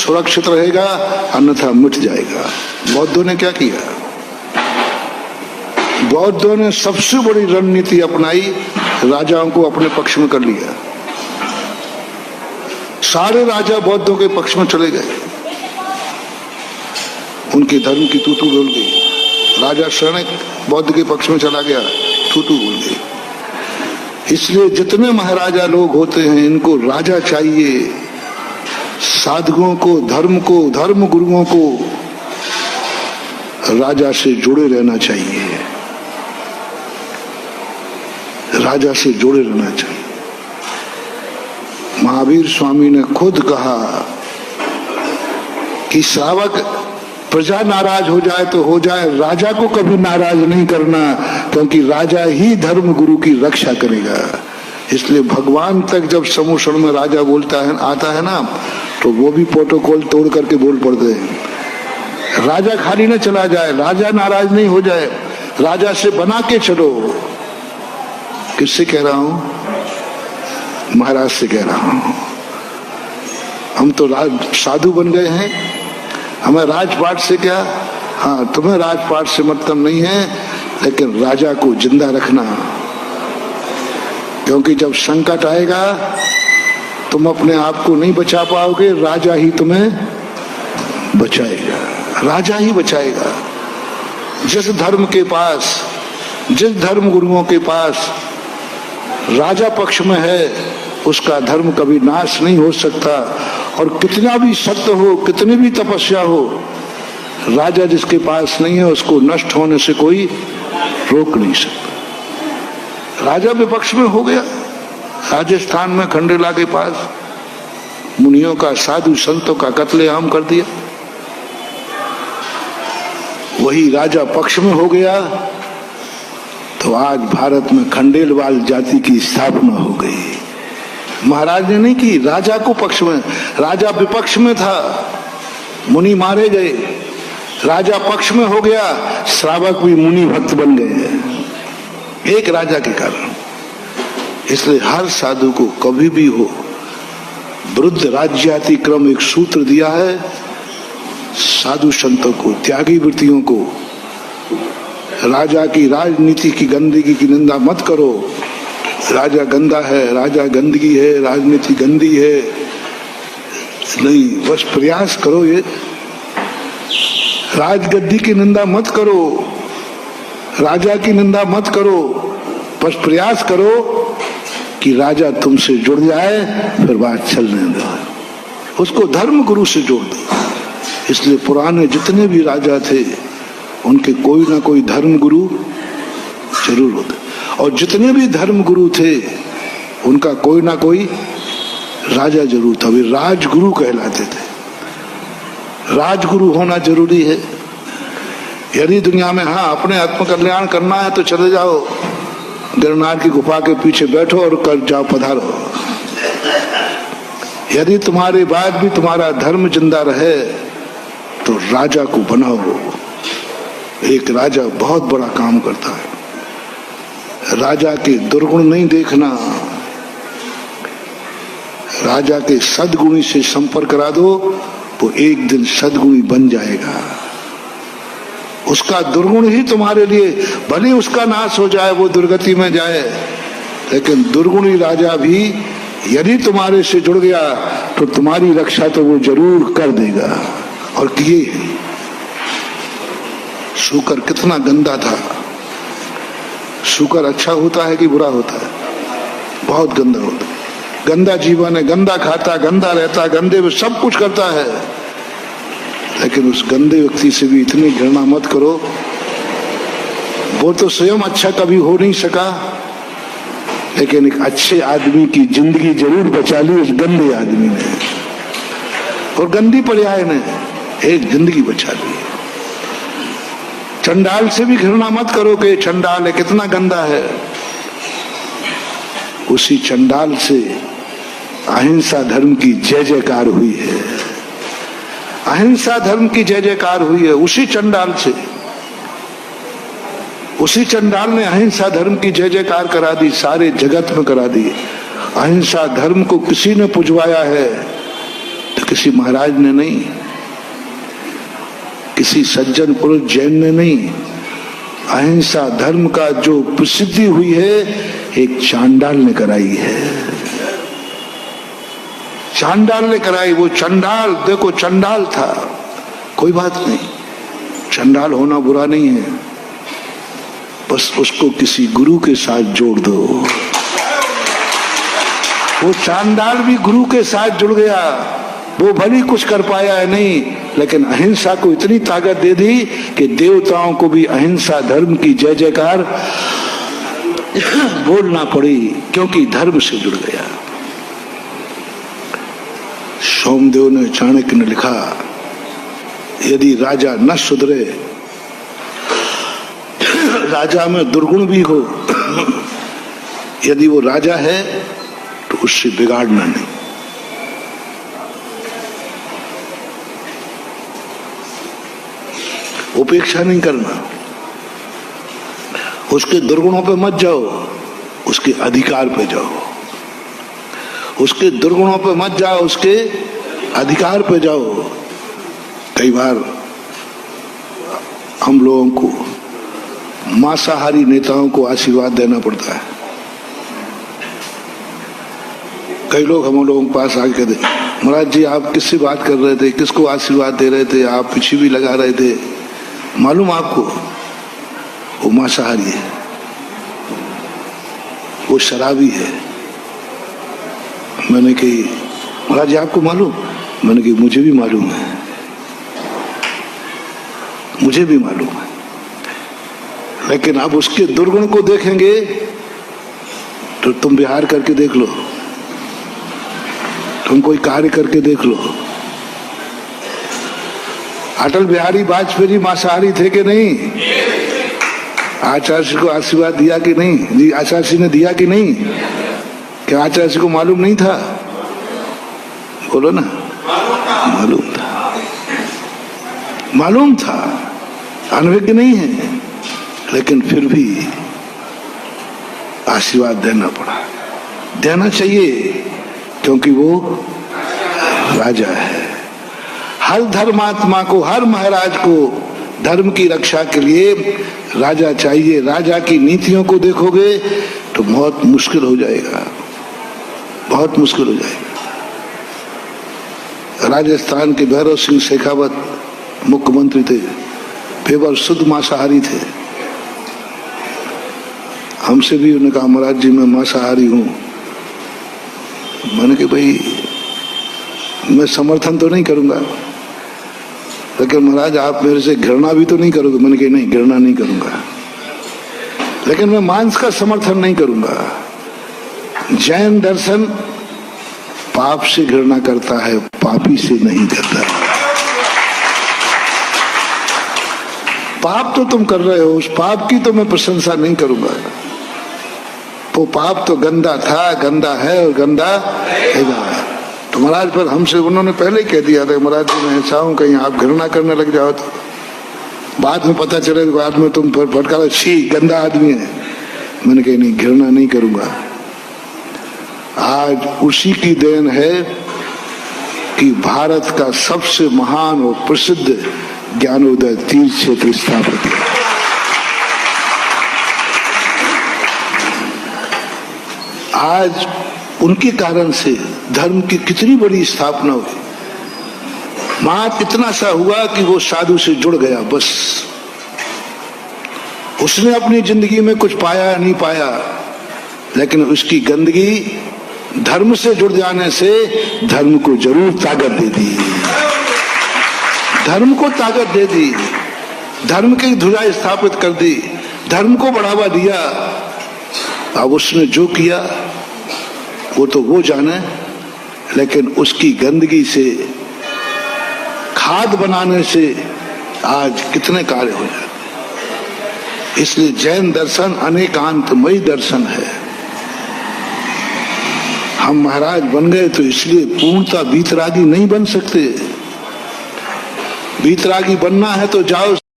सुरक्षित रहेगा, अन्यथा मिट जाएगा। बौद्धों ने क्या किया? बौद्धों ने सबसे बड़ी रणनीति अपनाई, राजाओं को अपने पक्ष में कर लिया। सारे राजा बौद्धों के पक्ष में चले गए, उनके धर्म की तूतू बोल गई। राजा शरणक बौद्ध के पक्ष में चला गया, तूतू बोल गई। इसलिए जितने महाराजा लोग होते हैं, इनको राजा चाहिए, साधुओं को, धर्म गुरुओं को राजा से जुड़े रहना चाहिए, राजा से जुड़े रहना चाहिए। महावीर स्वामी ने खुद कहा कि श्रावक प्रजा नाराज हो जाए तो हो जाए, राजा को कभी नाराज नहीं करना, क्योंकि राजा ही धर्म गुरु की रक्षा करेगा। इसलिए भगवान तक जब समूह क्षण में राजा बोलता है, आता है ना, तो वो भी प्रोटोकॉल तोड़ करके बोल पड़ते हैं। राजा खाली न चला जाए, राजा नाराज नहीं हो जाए, राजा से बना के चलो। किससे कह रहा हूं? महाराज से कह रहा हूं। हम तो साधु बन गए हैं, हमें राजपाट से क्या? हाँ, तुम्हें राजपाट से मतलब नहीं है, लेकिन राजा को जिंदा रखना, क्योंकि जब संकट आएगा तुम अपने आप को नहीं बचा पाओगे, राजा ही तुम्हें बचाएगा, राजा ही बचाएगा। जिस धर्म के पास, जिस धर्म गुरुओं के पास राजा पक्ष में है, उसका धर्म कभी नाश नहीं हो सकता। और कितना भी सत्य हो, कितनी भी तपस्या हो, राजा जिसके पास नहीं है, उसको नष्ट होने से कोई रोक नहीं सकता। राजा विपक्ष में हो गया। राजस्थान में खंडेला के पास मुनियों का, साधु संतों का कत्लेआम कर दिया। वही राजा पक्ष में हो गया, तो आज भारत में खंडेलवाल जाति की स्थापना हो गई। महाराज ने नहीं की, राजा को पक्ष में, राजा विपक्ष में था, मुनि मारे गए, राजा पक्ष में हो गया, श्रावक भी मुनि भक्त बन गए, एक राजा के कारण। इसलिए हर साधु को कभी भी हो, वृद्ध राज्याति क्रम एक सूत्र दिया है, साधु संतों को, त्यागी वृत्तियों को, राजा की राजनीति की गंदगी की निंदा मत करो। राजा गंदा है, राजा गंदगी है, राजनीति गंदी है, नहीं, बस प्रयास करो, ये राजगद्दी की निंदा मत करो, राजा की निंदा मत करो, बस प्रयास करो कि राजा तुमसे जुड़ जाए, फिर बात चलने दो, उसको धर्म गुरु से जोड़ दो। इसलिए पुराने जितने भी राजा थे, उनके कोई ना कोई धर्म गुरु जरूर होते, और जितने भी धर्म गुरु थे, उनका कोई ना कोई राजा जरूर था, वे राजगुरु कहलाते थे। राजगुरु होना जरूरी है। यदि दुनिया में हाँ अपने आत्म कल्याण करना है तो चले जाओ, गिरनार की गुफा के पीछे बैठो और कर जाओ, पधारो। यदि तुम्हारे बाद भी तुम्हारा धर्म जिंदा रहे तो राजा को बनाओ। एक राजा बहुत बड़ा काम करता है। राजा के दुर्गुण नहीं देखना, राजा के सद्गुणी से संपर्क करा दो, वो एक दिन सद्गुणी बन जाएगा। उसका दुर्गुण ही तुम्हारे लिए, भले उसका नाश हो जाए, वो दुर्गति में जाए, लेकिन दुर्गुणी राजा भी यदि तुम्हारे से जुड़ गया तो तुम्हारी रक्षा तो वो जरूर कर देगा, और किए। शुकर कितना गंदा था। शुकर अच्छा होता है कि बुरा होता है? बहुत गंदा होता है। गंदा जीवन है, गंदा खाता, गंदा रहता, गंदे में सब कुछ करता है। लेकिन उस गंदे व्यक्ति से भी इतनी घृणा मत करो, वो तो स्वयं अच्छा कभी हो नहीं सका, लेकिन एक अच्छे आदमी की जिंदगी जरूर बचा ली उस गंदे आदमी ने, और गंदी पर्याय ने एक जिंदगी बचा ली। चंडाल से भी घृणा मत करो कि चंडाल है, कितना गंदा है। उसी चंडाल से अहिंसा धर्म की जय जयकार हुई है। अहिंसा धर्म की जय जयकार हुई है उसी चंडाल से। उसी चंडाल ने अहिंसा धर्म की जय जयकार करा दी, सारे जगत में करा दी। अहिंसा धर्म को किसी ने पुजवाया है तो किसी महाराज ने नहीं, किसी सज्जन पुरुष जैन ने नहीं, अहिंसा धर्म का जो प्रसिद्धि हुई है एक चांडाल ने कराई है। चांडाल ने कराई। वो चंडाल, देखो चंडाल था, कोई बात नहीं, चंडाल होना बुरा नहीं है, बस उसको किसी गुरु के साथ जोड़ दो। वो चांडाल भी गुरु के साथ जुड़ गया। वो भली कुछ कर पाया है नहीं, लेकिन अहिंसा को इतनी ताकत दे दी कि देवताओं को भी अहिंसा धर्म की जय जयकार बोलना पड़ी, क्योंकि धर्म से जुड़ गया। सोमदेव ने, चाणक्य ने लिखा, यदि राजा न सुधरे, राजा में दुर्गुण भी हो, यदि वो राजा है तो उससे बिगाड़ना नहीं। उपेक्षा नहीं करना, उसके दुर्गुणों पे मत जाओ, उसके अधिकार पे जाओ। उसके दुर्गुणों पे मत जाओ, उसके अधिकार पे जाओ। कई बार हम लोगों को मांसाहारी नेताओं को आशीर्वाद देना पड़ता है। कई लोग हम लोगों के पास आके कहते, महाराज जी आप किससे बात कर रहे थे, किसको आशीर्वाद दे रहे थे, आप पीछे भी लगा रहे थे, मालूम आपको वो मांसाहारी है, वो शराबी है। मैंने कही, महाराज जी आपको मालूम? मैंने कही मुझे भी मालूम है, मुझे भी मालूम है, लेकिन अब उसके दुर्गुण को देखेंगे तो तुम बिहार करके देख लो, तुम कोई कार्य करके देख लो। अटल बिहारी वाजपेयी मांसाहारी थे कि नहीं? आचार्य को आशीर्वाद दिया कि नहीं? जी आचार्य ने दिया कि नहीं? क्या आचार्य को मालूम नहीं था? बोलो ना, मालूम था, मालूम था, अनभिज्ञ नहीं है, लेकिन फिर भी आशीर्वाद देना पड़ा। देना चाहिए, क्योंकि वो राजा है। हर धर्मात्मा को, हर महाराज को धर्म की रक्षा के लिए राजा चाहिए। राजा की नीतियों को देखोगे तो बहुत मुश्किल हो जाएगा, बहुत मुश्किल हो जाएगा। राजस्थान के भैरव सिंह शेखावत मुख्यमंत्री थे, पेवर शुद्ध मांसाहारी थे। हमसे भी उन्होंने कहा, महाराज जी मैं मांसाहारी हूं। मैंने कहा भाई मैं समर्थन तो नहीं करूंगा, लेकिन महाराज आप मेरे से घृणा भी तो नहीं करोगे? मैंने कहा नहीं, घृणा नहीं करूंगा, लेकिन मैं मांस का समर्थन नहीं करूंगा। जैन दर्शन पाप से घृणा करता है, पापी से नहीं करता। पाप तो तुम कर रहे हो, उस पाप की तो मैं प्रशंसा नहीं करूंगा। वो पाप तो गंदा था, गंदा है और गंदा रहेगा। तो महाराज पर हमसे उन्होंने पहले ही कह दिया था, महाराज जी मैं ऐसा हूं, कहीं आप घृणा करने लग जाओ तो बाद में पता चले तो बाद में तुम फटकारो, छी गंदा आदमी है। मैंने कहा नहीं, घृणा नहीं करूंगा। आज उसी की देन है कि भारत का सबसे महान और प्रसिद्ध ज्ञानोदय तीर्थ क्षेत्र स्थापित है। आज उनके कारण से धर्म की कितनी बड़ी स्थापना हुई। मात्र इतना सा हुआ कि वो साधु से जुड़ गया, बस। उसने अपनी जिंदगी में कुछ पाया नहीं पाया, लेकिन उसकी गंदगी धर्म से जुड़ जाने से धर्म को जरूर ताकत दे दी, धर्म को ताकत दे दी, धर्म की ध्वजा स्थापित कर दी, धर्म को बढ़ावा दिया। अब उसने जो किया वो तो वो जाने, लेकिन उसकी गंदगी से, खाद बनाने से आज कितने कार्य हो जाते। इसलिए जैन दर्शन अनेकांतमयी दर्शन है। हम महाराज बन गए तो इसलिए पूर्णता वीतरागी नहीं बन सकते। वीतरागी बनना है तो जाओ